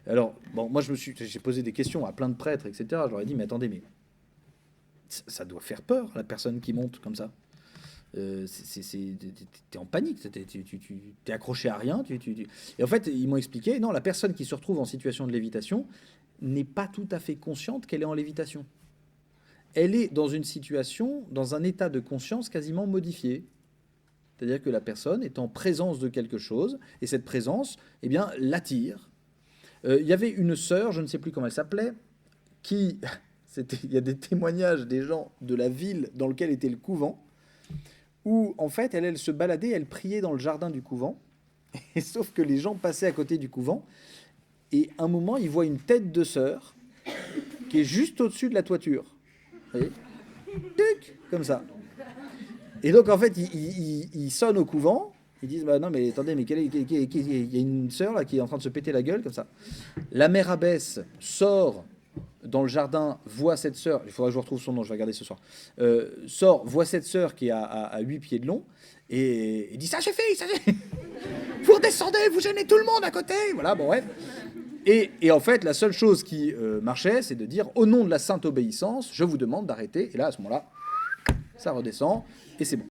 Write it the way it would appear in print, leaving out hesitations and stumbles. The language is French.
Alors, bon, moi, j'ai posé des questions à plein de prêtres, etc. Je leur ai dit, mais attendez, mais ça doit faire peur, la personne qui monte comme ça. T'es en panique, t'es accroché à rien. Et en fait, ils m'ont expliqué, non, la personne qui se retrouve en situation de lévitation n'est pas tout à fait consciente qu'elle est en lévitation. Elle est dans une situation, dans un état de conscience quasiment modifié. C'est-à-dire que la personne est en présence de quelque chose, et cette présence, eh bien, l'attire. Il y avait une sœur, je ne sais plus comment elle s'appelait, qui, il y a des témoignages des gens de la ville dans laquelle était le couvent, où en fait elle se baladait, elle priait dans le jardin du couvent, et sauf que les gens passaient à côté du couvent, et à un moment ils voient une tête de sœur qui est juste au-dessus de la toiture. Vous voyez, tuc, comme ça. Et donc en fait ils sonnent au couvent, ils disent bah non mais attendez mais il y a une sœur là qui est en train de se péter la gueule comme ça. La mère abbesse sort dans le jardin, voit cette sœur, il faudra que je retrouve son nom, je vais regarder ce soir, sort, voit cette sœur qui est à 8 pieds de long, et dit ça suffit, vous redescendez, vous gênez tout le monde à côté, voilà, bon bref. Et en fait, la seule chose qui marchait, c'est de dire, au nom de la sainte obéissance, je vous demande d'arrêter, et là, à ce moment-là, ça redescend, et c'est bon.